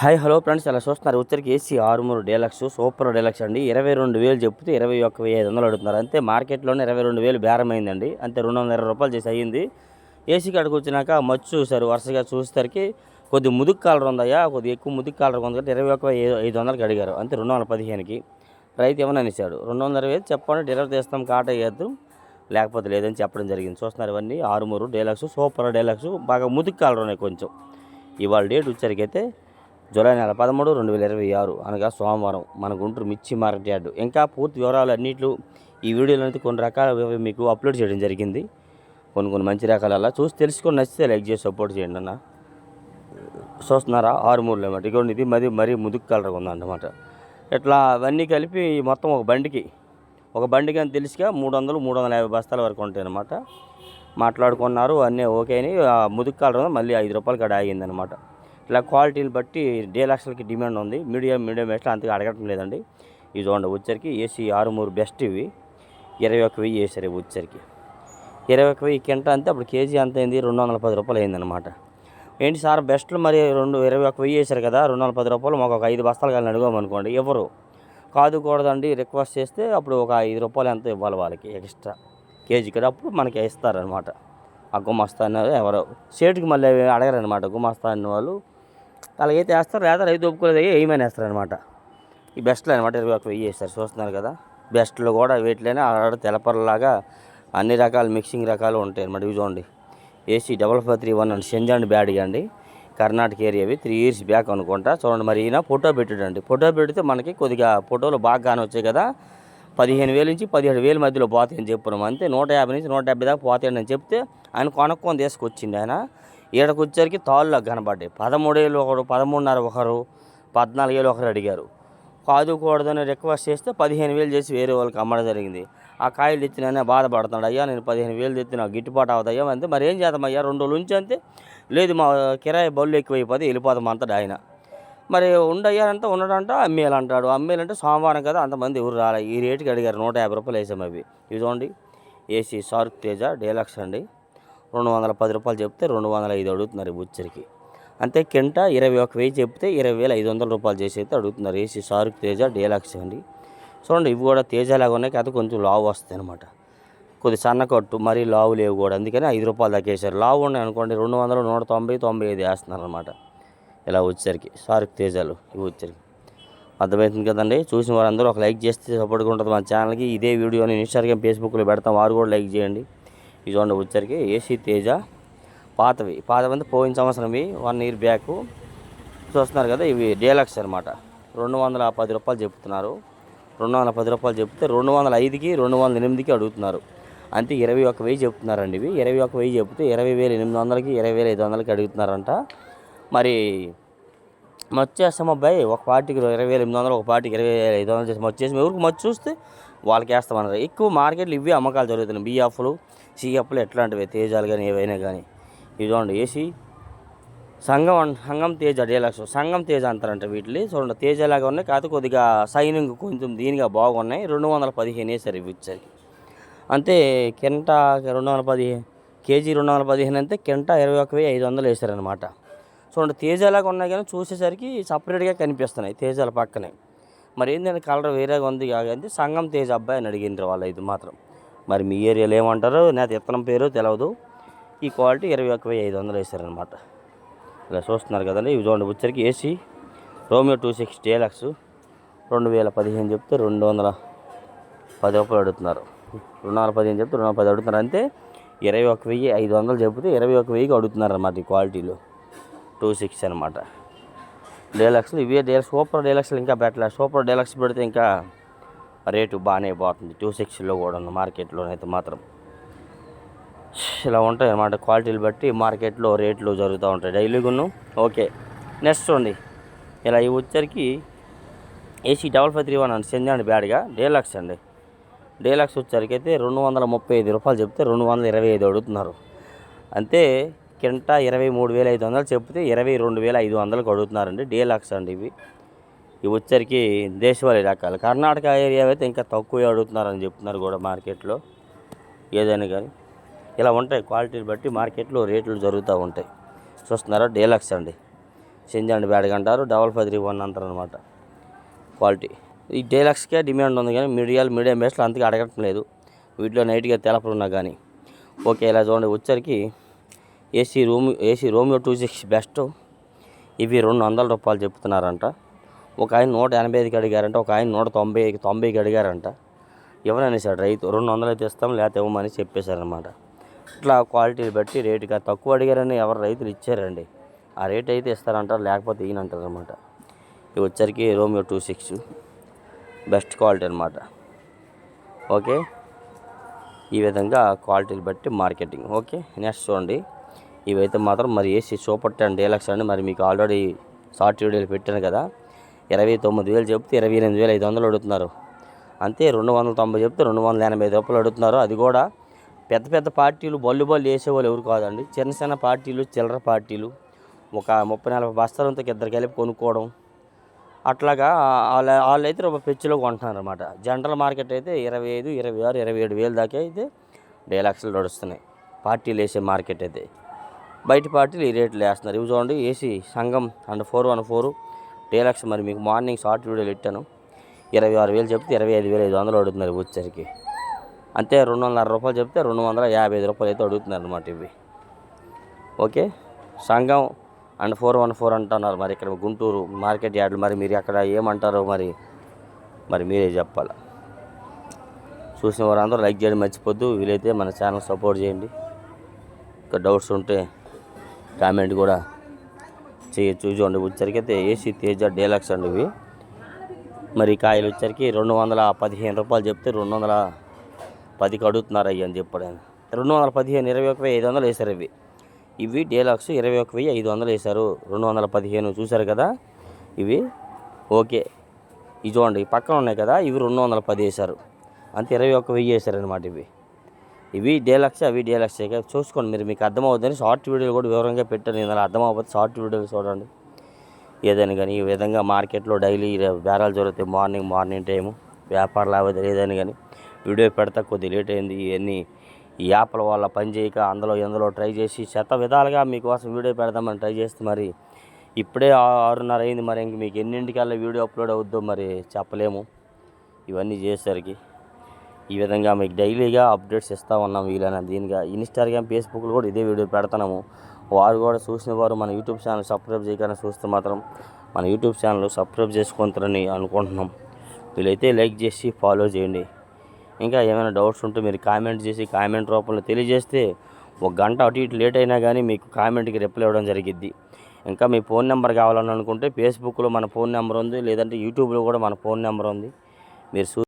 Hi hello friends, అలా చూస్తున్నారు. వచ్చరికి AC Armoor deluxe super deluxe అండి. 21,000 చెప్తే 21,500 అడుగుతున్నారు. అంతే మార్కెట్లోనే 22,000 బేరమైందండి. అంతే 220 రూపాయలు చేసి అయ్యింది. ఏసీ కాడికి వచ్చినాక మచ్చు చూశారు. వరుసగా చూసేసరికి కొద్ది ముదుగు కాలర్ ఉందయ్యా, కొద్దిగా ఎక్కువ ముదుగు కాలర్ ఉంది కాబట్టి 21,500కి అడిగారు. అంతే 215కి రైతు ఏమని అనేసాడు. 220 చెప్పండి, డెలివరీ చేస్తాం, కాట వేయద్దు, లేకపోతే లేదని చెప్పడం జరిగింది. చూస్తున్నారు ఇవన్నీ ఆరుమూరు డీలక్స్ సూపర్ డీలక్స్, బాగా ముదుగు కాలర్ ఉన్నాయి కొంచెం. ఇవాళ డేట్ వచ్చరికి అయితే జూలై నెల 13, 2026 అనగా సోమవారం మన గుంటూరు మిర్చి మార్కెట్ యార్డు. ఇంకా పూర్తి వివరాలు అన్నింటిలో ఈ వీడియోలో అయితే కొన్ని రకాల మీకు అప్లోడ్ చేయడం జరిగింది. కొన్ని మంచి రకాల చూసి తెలుసుకొని నచ్చితే లైక్ చేసి సపోర్ట్ చేయండి అన్న. చూస్తున్నారా ఆరుమూరులో అన్నమాట. ఇదిగోండి, ఇది మరీ ముదుగు కలర్ ఉందన్నమాట. ఇట్లా అవన్నీ కలిపి మొత్తం ఒక బండికి అని తెలిసిగా 300-350 బస్తాల వరకు ఉంటాయి అన్నమాట. మాట్లాడుకున్నారు, అన్నీ ఓకే అని. ముదుగు కలర్ మళ్ళీ 5 రూపాయలు కాడ ఆగిందనమాట. ఇలా క్వాలిటీని బట్టి డీలక్స్లకి డిమాండ్ ఉంది. మీడియం ఎట్లా అంతగా అడగటం లేదండి. ఇది చూడండి, వచ్చరికి ఏసీ ఆరుమూరు బెస్ట్ ఇవి 21,000 వేసారు. వచ్చరికి 21,000 కింట అంతే. అప్పుడు కేజీ అంత అయింది, 210 రూపాయలు అయిందనమాట. ఏంటి సార్ బెస్ట్లు మరి 21,000 వేసారు కదా, 210 రూపాయలు మాకు ఒక 5 బస్తాలు కానీ అడుగుమనుకోండి, ఎవరు కాదుకూడదండి. రిక్వెస్ట్ చేస్తే అప్పుడు ఒక 5 రూపాయలు ఎంత ఇవ్వాలి వాళ్ళకి ఎక్స్ట్రా కేజీ కదా, అప్పుడు మనకి ఇస్తారనమాట. ఆ గుమస్తా అన్న ఎవరో సేటుకి మళ్ళీ అడగరనమాట. గుమస్తా అన్న వాళ్ళు అలాగైతే వేస్తారు, లేదా రైతు ఒప్పుకోలేదు ఏమని వేస్తారనమాట. ఈ బెస్ట్లో అనమాట 21,000 వేస్తారు. చూస్తున్నారు కదా, బెస్ట్లో కూడా వీటిలోనే ఆడ తెలపరలాగా అన్ని రకాల మిక్సింగ్ రకాలు ఉంటాయి అనమాట. ఇవి చూడండి, ఏసీ 5531 అండి, సెంజాండ్ బ్యాడ్గా అండి, కర్ణాటక ఏరియావి 3 years బ్యాక్ అనుకుంటా. చూడండి, మరి ఈయన ఫోటో పెట్టాడండి. ఫోటో పెడితే మనకి కొద్దిగా ఫోటోలు బాగానే వచ్చాయి కదా, 15,000 నుంచి 17,000 మధ్యలో పోతాయని చెప్పినాము. అంతే 150 నుంచి 170 దాకా పోతాయని అని చెప్తే ఆయన కొనుక్కొని తీసుకొచ్చింది. ఆయన ఈడకు వచ్చేసరికి తాళ్ళు కనబడ్డాయి. 13,000 ఒకరు, 13,500 ఒకరు, 14,000 ఒకరు అడిగారు. కాదుకూడదని రిక్వెస్ట్ చేస్తే 15,000 చేసి వేరే వాళ్ళకి అమ్మడం జరిగింది. ఆ కాయలు తెచ్చినా బాధపడుతున్నాడు. అయ్యా నేను 15,000 తెచ్చి నాకు గిట్టుబాటు అవుతాయా అంతే, మరి ఏం చేద్దామయ్యా 2 రోజుల నుంచి అంతే. లేదు మా కిరాయి బళ్ళు ఎక్కువైపోతే వెళ్ళిపోతాం అంటాడు ఆయన. మరి ఉండయ్యారంటే ఉండడంట, అమ్మేయాలంటాడు. అమ్మేయాలంటే సోమవారం కదా, అంతమంది ఎవరు రాలే. ఈ రేటుకి అడిగారు. 150 రూపాయలు వేసాము అవి. ఇవి చూడండి, ఏసీ షార్క్ తేజ డీలక్స్ అండి. 210 రూపాయలు చెప్తే 205 అడుగుతున్నారు బుచ్చరికి. అంతే కింట 21,000 చెప్తే 20,500 రూపాయలు చేసి అయితే అడుగుతున్నారు. ఏసీ షార్క్ తేజ డీలక్స్ అండి. చూడండి, ఇవి కూడా తేజలాగా ఉన్నాయి, కాకపోతే కొంచెం లావు వస్తాయి అనమాట. కొద్ది సన్నకట్టు, మరీ లావు లేవు కూడా, అందుకని 5 రూపాయలు దాకా వేసారు. లావు ఉన్నాయి అనుకోండి 200, 190, 95 వేస్తున్నారు అనమాట. ఇలా వచ్చేసరికి షార్క్ తేజాలు ఇవి వచ్చేసరికి అర్థమవుతుంది కదండి. చూసిన వారందరూ ఒక లైక్ చేస్తే సపోర్ట్గా ఉంటుంది మన ఛానల్కి. ఇదే వీడియోని ఇన్స్టాగ్రామ్, ఫేస్బుక్లో పెడతాం, వారు కూడా లైక్ చేయండి. ఇది చూడండి, వచ్చరికి ఏసీ తేజ పాతవి అంతా పోయిన సంవత్సరంవి 1 year బ్యాక్. చూస్తున్నారు కదా, ఇవి డీలక్స్ అనమాట. 210 రూపాయలు చెప్తున్నారు. 210 రూపాయలు చెప్తే 205కి 208కి అడుగుతున్నారు. అంతే 21,000 చెప్తున్నారండి. ఇవి 21,000 చెప్తే 20,800కి 20,500కి అడుగుతున్నారంట. మరి మచ్చేస్తాం అబ్బాయి, ఒక పార్టీకి 20,800, ఒక పార్టీకి 20,500 చేసి మచ్చేసి ఎవరికి మచ్చు చూస్తే వాళ్ళకి వేస్తామన్నారు. ఎక్కువ మార్కెట్లు ఇవే అమ్మకాలు జరుగుతున్నాయి. బిఎఫ్లు, సిఎఫ్లు ఎట్లాంటివి తేజాలు కానీ ఏవైనా కానీ. ఇది చూడండి, ఏసీ సంగం తేజ డీలక్స్, సంగం తేజ అంటారంట వీటిని. చూడండి, తేజలాగా ఉన్నాయి, కాకపోతే కొద్దిగా సైనింగ్ కొంచెం దీనిగా బాగున్నాయి. 215 వేసారు ఇవి వచ్చేసరికి. అంతే కింట 215 కేజీ 215 అంతే. కింట 21,500 వేసారనమాట. చూడండి, తేజలాగా ఉన్నాయి కానీ చూసేసరికి సపరేట్గా కనిపిస్తున్నాయి తేజాల పక్కనే. మరి ఏంటంటే కలర్ వేరేగా ఉంది కాదంటే సంగం తేజ అబ్బాయి అని అడిగినారు వాళ్ళు. ఇది మాత్రం మరి మీ ఏరియాలో ఏమంటారో నాకు ఇత్తనం పేరు తెలియదు. ఈ క్వాలిటీ 21,500 వేసారనమాట. ఇలా చూస్తున్నారు కదండి. ఇవి చూడండి, వచ్చరికి ఏసీ రోమియో 26 డీలక్స్ 2015 చెప్తే 210 రూపాయలు అడుగుతున్నారు. 215 చెప్తే 210 అడుగుతున్నారు. అంతే 21,500 చెప్తే 21,000కి అడుగుతున్నారు అన్నమాట. ఈ క్వాలిటీలో 26 అనమాట డీలక్స్లు. ఇవే డీలక్స్ సూపర్ డీలక్స్లు ఇంకా పెట్టలే. సూపర్ డీలక్స్ పెడితే ఇంకా రేటు బాగానే పోతుంది 26లో కూడా ఉన్న మార్కెట్లోనైతే మాత్రం. ఇలా ఉంటాయి అన్నమాట. క్వాలిటీలు బట్టి మార్కెట్లో రేట్లు జరుగుతూ ఉంటాయి డైలీగును. ఓకే, నెక్స్ట్ చూడండి, ఇలా ఇవి వచ్చరికి ఏసీ 5531 అండి, సెంజాండ్ బ్యాడ్గా డీలక్స్ అండి. డీలక్స్ వచ్చరికి అయితే 235 రూపాయలు చెప్తే 225 అడుగుతున్నారు. అంతే కింట 23,500 చెప్తే 22,500కి అడుగుతున్నారండి. డీలక్స్ అండి ఇవి. ఇవి వచ్చరికి దేశవాళీ రకాలు. కర్ణాటక ఏరియా అయితే ఇంకా తక్కువ అడుగుతున్నారని చెప్తున్నారు కూడా మార్కెట్లో. ఏదైనా కానీ ఇలా ఉంటాయి క్వాలిటీని బట్టి మార్కెట్లో రేట్లు జరుగుతూ ఉంటాయి. చూస్తున్నారా, డీలక్స్ అండి, సింజండ్ బ్యాడ్గా అంటారు, 5531 అంటారు అనమాట క్వాలిటీ. ఈ డీలక్స్కే డిమాండ్ ఉంది కానీ మీడియం బేస్లో అంతగా అడగటం లేదు, వీటిలో నైట్గా తెలపలున్నా కానీ. ఓకే, ఇలా చూడండి. వచ్చరికి ఏసీ రోమియో 26 బెస్ట్. ఇవి 200 రూపాయలు చెప్తున్నారంట. ఒక ఆయన 185కి అడిగారంట, ఒక ఆయన 190కి అడిగారంట. ఎవరనేసాడు రైతు 200 అయితే ఇస్తాం లేకపోతే ఇవ్వమని చెప్పేశారనమాట. ఇట్లా క్వాలిటీని బట్టి రేటుగా తక్కువ అడిగారని ఎవరు రైతులు ఇచ్చారండి, ఆ రేట్ అయితే ఇస్తారంటారు, లేకపోతే ఈయనంటారు అనమాట. ఇవి వచ్చరికి రోమియో 26 బెస్ట్ క్వాలిటీ అనమాట. ఓకే, ఈ విధంగా క్వాలిటీని బట్టి మార్కెటింగ్. ఓకే, నెక్స్ట్ చూడండి. ఇవైతే మాత్రం మరి ఏసీ సూపర్ 10 డీలక్స్ అండి. మరి మీకు ఆల్రెడీ షార్ట్ వీడియోలు పెట్టాను కదా. 29,000 చెప్తే 28,500 అడుగుతున్నారు. అంతే, 290 చెప్తే 285 రూపాయలు అడుగుతున్నారు. అది కూడా పెద్ద పెద్ద పార్టీలు బళ్ళు వేసేవాళ్ళు ఎవరు కాదండి, చిన్న పార్టీలు, చిల్లర పార్టీలు, ఒక 30-40 బస్తాలంతో ఇద్దరు కలిపి కొనుక్కోవడం, అట్లాగా వాళ్ళైతే రూపాయి పెచ్చులో కొంటున్నారు అనమాట. జనరల్ మార్కెట్ అయితే 25, 26, 27,000 దాకా అయితే డీలక్స్లు నడుస్తున్నాయి. పార్టీలు వేసే మార్కెట్ అయితే. బయట పార్టీలు ఈ రేట్లు వేస్తున్నారు. ఇవి చూడండి, ఏసీ సంఘం అండ్ 414 డీలక్స్. మరి మీకు మార్నింగ్ షార్ట్ వీడియోలు ఇట్టాను. 26,000 చెప్తే 25,500 అడుగుతున్నారు వచ్చరికి. అంతే, 250 రూపాయలు చెప్తే 255 రూపాయలు అయితే అడుగుతున్నారు అనమాట ఇవి. ఓకే, సంఘం అండ్ 414 అంటున్నారు. మరి ఇక్కడ గుంటూరు మార్కెట్ యార్డులు. మరి మీరు అక్కడ ఏమంటారో మరి మీరే చెప్పాలి. చూసిన వారందరూ లైక్ చేయడం మర్చిపోద్దు. వీలైతే మన ఛానల్ సపోర్ట్ చేయండి. ఇంకా డౌట్స్ ఉంటే కామెంట్ కూడా చేయొచ్చు. చూడండి, వచ్చరికి అయితే ఏసీ తేజ డీలక్స్ అండి ఇవి. మరి కాయలు వచ్చరికి 215 రూపాయలు చెప్తే 210కి అడుగుతున్నారు అయ్యి అని చెప్పాడు ఆయన. 215, 21,500 వేశారు ఇవి డీలక్స్. 21,500 వేశారు, 215 చూశారు కదా ఇవి. ఓకే, ఇవి చూడండి పక్కన ఉన్నాయి కదా, ఇవి 210 వేశారు. అంతే, 21,000 వేశారనమాట ఇవి డీలక్స్, అవి డీలక్స్. చూసుకోండి, మీకు అర్థమవుతుందని షార్ట్ వీడియోలు కూడా వివరంగా పెట్టాను. నేను అలా అర్థమవుతుంది, షార్ట్ వీడియోలు చూడండి. ఏదని కానీ ఈ విధంగా మార్కెట్లో డైలీ బేరాలు జరుగుతాయి. మార్నింగ్ టైము వ్యాపార లాభాలు ఏదని కానీ వీడియో పెడతా. కొద్ది లేట్ అయింది, ఇవన్నీ ఈ యాప్ల వల్ల పని చేయక ఎందులో ట్రై చేసి విధాలుగా మీకోసం వీడియో పెడదామని ట్రై చేస్తే మరి ఇప్పుడే 6:30 అయింది. మరి ఇంక మీకు ఎన్నింటికల్లా వీడియో అప్లోడ్ అవుద్దో మరి చెప్పలేము. ఇవన్నీ చేసేసరికి ఈ విధంగా మీకు డైలీగా అప్డేట్స్ ఇస్తూ ఉన్నాం. వీలైన దీనిగా ఇన్స్టాగ్రామ్, ఫేస్బుక్లో కూడా ఇదే వీడియో పెడుతున్నాము. వారు కూడా చూసిన వారు మన యూట్యూబ్ ఛానల్ సబ్స్క్రైబ్ చేయకుండా చూస్తే మాత్రం మన యూట్యూబ్ ఛానల్ సబ్స్క్రైబ్ చేసుకుంటారని అనుకుంటున్నాం. వీలైతే లైక్ చేసి ఫాలో చేయండి. ఇంకా ఏమైనా డౌట్స్ ఉంటే మీరు కామెంట్ చేసి కామెంట్ రూపంలో తెలియజేస్తే 1 గంట అటు ఇటు లేట్ అయినా కానీ మీకు కామెంట్కి రిప్లై ఇవ్వడం జరిగిద్ది. ఇంకా మీ ఫోన్ నెంబర్ కావాలని అనుకుంటే ఫేస్బుక్లో మన ఫోన్ నెంబర్ ఉంది, లేదంటే యూట్యూబ్లో కూడా మన ఫోన్ నెంబర్ ఉంది. మీరు